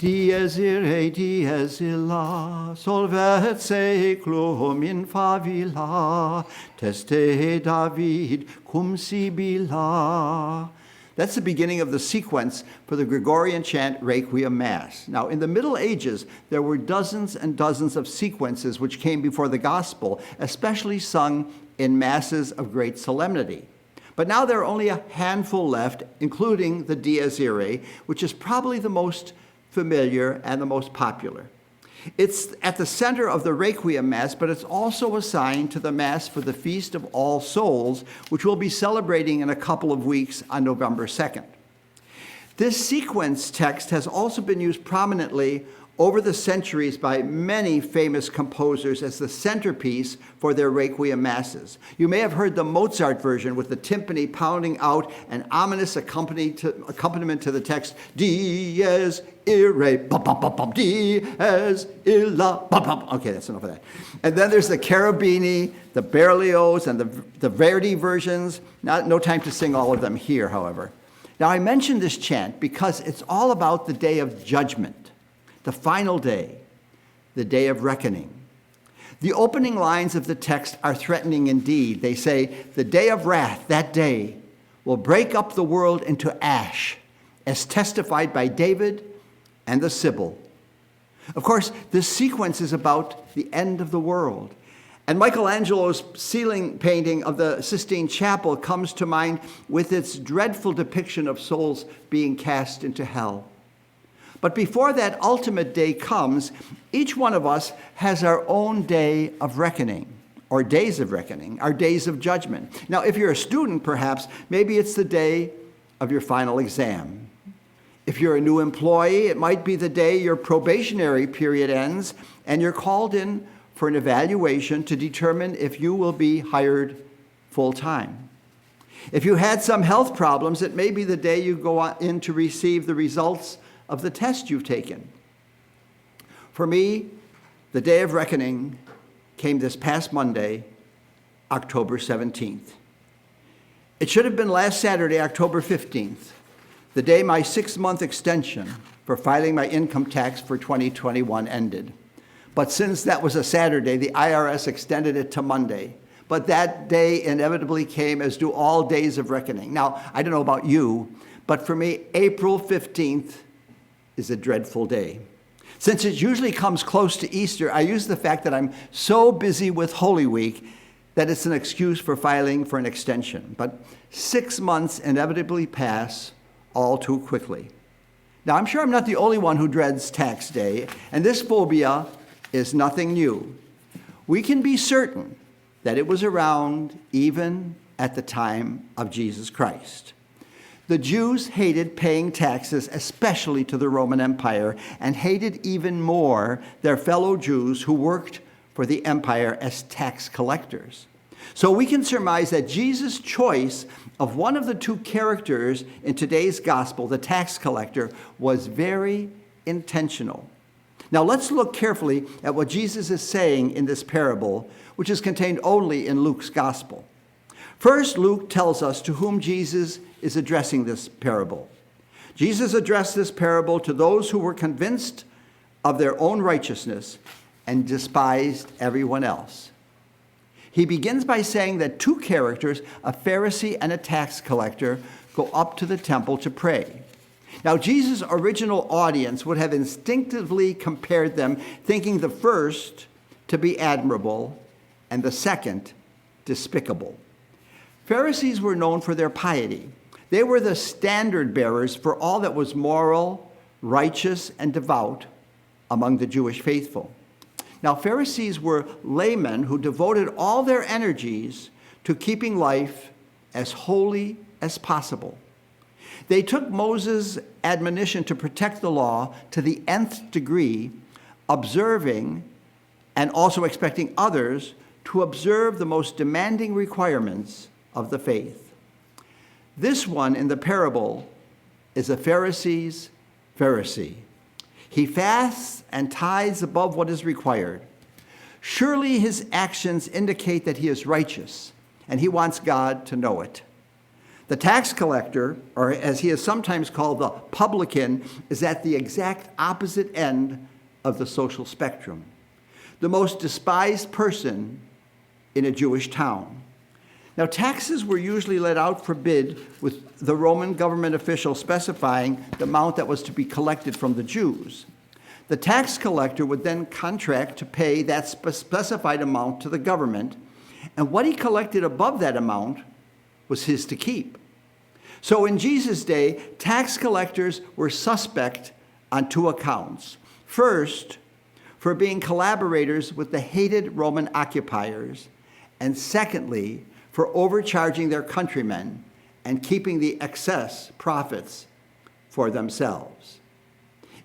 Dies irae, dies illa, solvet saeclum in favilla, teste David cum sibilla. That's the beginning of the sequence for the Gregorian chant Requiem Mass. Now, in the Middle Ages, there were dozens and dozens of sequences which came before the Gospel, especially sung in Masses of great solemnity. But now there are only a handful left, including the Dies Irae, which is probably the most familiar and the most popular. It's at the center of the Requiem Mass, but it's also assigned to the Mass for the Feast of All Souls, which we'll be celebrating in a couple of weeks on November 2nd. This sequence text has also been used prominently over the centuries by many famous composers as the centerpiece for their Requiem Masses. You may have heard the Mozart version with the timpani pounding out an ominous accompaniment to the text, Dies irae, bum, bum, bum, bum, dies illa, bum, bum. Okay, that's enough of that. And then there's the Cherubini, the Berlioz, and the Verdi versions. No time to sing all of them here, however. Now, I mentioned this chant because it's all about the day of judgment, the final day, the day of reckoning. The opening lines of the text are threatening indeed. They say, the day of wrath, that day, will break up the world into ash, as testified by David and the Sibyl. Of course, this sequence is about the end of the world. And Michelangelo's ceiling painting of the Sistine Chapel comes to mind with its dreadful depiction of souls being cast into hell. But before that ultimate day comes, each one of us has our own day of reckoning, or days of reckoning, our days of judgment. Now, if you're a student, perhaps, maybe it's the day of your final exam. If you're a new employee, it might be the day your probationary period ends and you're called in for an evaluation to determine if you will be hired full-time. If you had some health problems, it may be the day you go in to receive the results of the test you've taken. For me, the day of reckoning came this past Monday, October 17th. It should have been last Saturday, October 15th, the day my 6-month extension for filing my income tax for 2021 ended. But since that was a Saturday, the IRS extended it to Monday. But that day inevitably came, as do all days of reckoning. Now, I don't know about you, but for me, April 15th is a dreadful day. Since it usually comes close to Easter, I use the fact that I'm so busy with Holy Week that it's an excuse for filing for an extension. But 6 months inevitably pass all too quickly. Now, I'm sure I'm not the only one who dreads tax day, and this phobia is nothing new. We can be certain that it was around even at the time of Jesus Christ. The Jews hated paying taxes, especially to the Roman Empire, and hated even more their fellow Jews who worked for the empire as tax collectors. So we can surmise that Jesus' choice of one of the two characters in today's gospel, the tax collector, was very intentional. Now let's look carefully at what Jesus is saying in this parable, which is contained only in Luke's gospel. First, Luke tells us to whom Jesus is addressing this parable. Jesus addressed this parable to those who were convinced of their own righteousness and despised everyone else. He begins by saying that two characters, a Pharisee and a tax collector, go up to the temple to pray. Now, Jesus' original audience would have instinctively compared them, thinking the first to be admirable and the second despicable. Pharisees were known for their piety. They were the standard bearers for all that was moral, righteous, and devout among the Jewish faithful. Now, Pharisees were laymen who devoted all their energies to keeping life as holy as possible. They took Moses' admonition to protect the law to the nth degree, observing and also expecting others to observe the most demanding requirements of the faith. This one in the parable is a Pharisee's Pharisee. He fasts and tithes above what is required. Surely his actions indicate that he is righteous, and he wants God to know it. The tax collector, or as he is sometimes called, the publican, is at the exact opposite end of the social spectrum, the most despised person in a Jewish town. Now, taxes were usually let out for bid, with the Roman government official specifying the amount that was to be collected from the Jews. The tax collector would then contract to pay that specified amount to the government, and what he collected above that amount was his to keep. So in Jesus' day, tax collectors were suspect on two accounts. First, for being collaborators with the hated Roman occupiers, and secondly, for overcharging their countrymen and keeping the excess profits for themselves.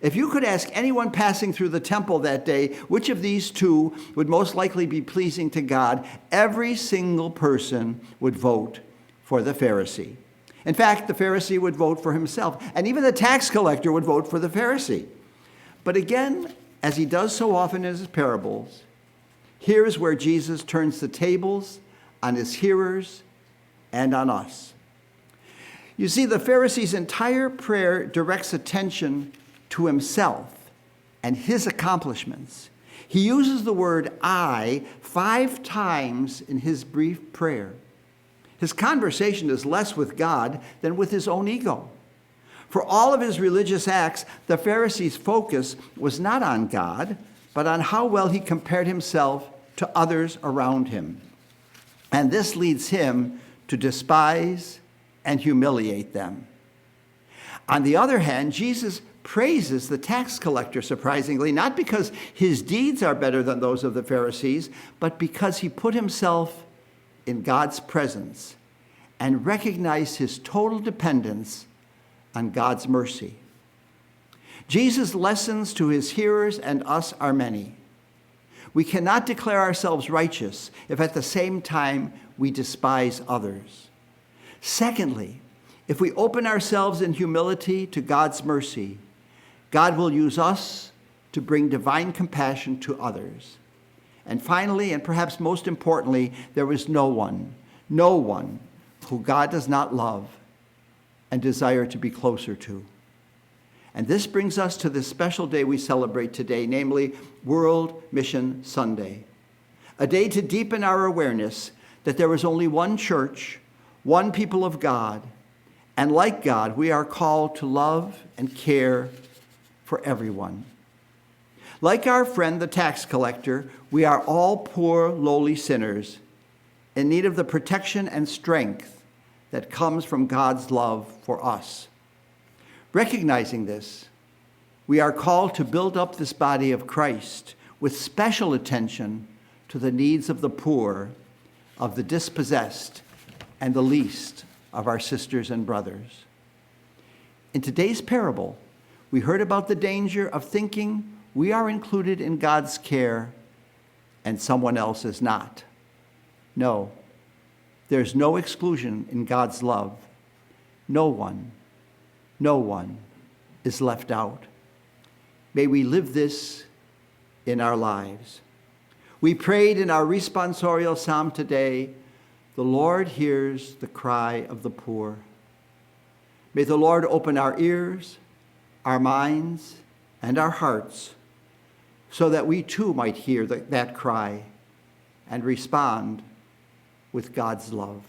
If you could ask anyone passing through the temple that day which of these two would most likely be pleasing to God, every single person would vote for the Pharisee. In fact, the Pharisee would vote for himself, and even the tax collector would vote for the Pharisee. But again, as he does so often in his parables, here is where Jesus turns the tables on his hearers and on us. You see, the Pharisee's entire prayer directs attention to himself and his accomplishments. He uses the word I 5 times in his brief prayer. His conversation is less with God than with his own ego. For all of his religious acts, the Pharisee's focus was not on God, but on how well he compared himself to others around him. And this leads him to despise and humiliate them. On the other hand, Jesus praises the tax collector, surprisingly, not because his deeds are better than those of the Pharisees, but because he put himself in God's presence and recognized his total dependence on God's mercy. Jesus' lessons to his hearers and us are many. We cannot declare ourselves righteous if at the same time we despise others. Secondly, if we open ourselves in humility to God's mercy, God will use us to bring divine compassion to others. And finally, and perhaps most importantly, there is no one who God does not love and desire to be closer to. And this brings us to the special day we celebrate today, namely World Mission Sunday, a day to deepen our awareness that there is only one church, one people of God, and like God, we are called to love and care for everyone. Like our friend, the tax collector, we are all poor, lowly sinners in need of the protection and strength that comes from God's love for us. Recognizing this, we are called to build up this body of Christ with special attention to the needs of the poor, of the dispossessed, and the least of our sisters and brothers. In today's parable, we heard about the danger of thinking we are included in God's care and someone else is not. No, there's no exclusion in God's love. No one is left out. May we live this in our lives. We prayed in our responsorial psalm today, the Lord hears the cry of the poor. May the Lord open our ears, our minds, and our hearts so that we too might hear that cry and respond with God's love.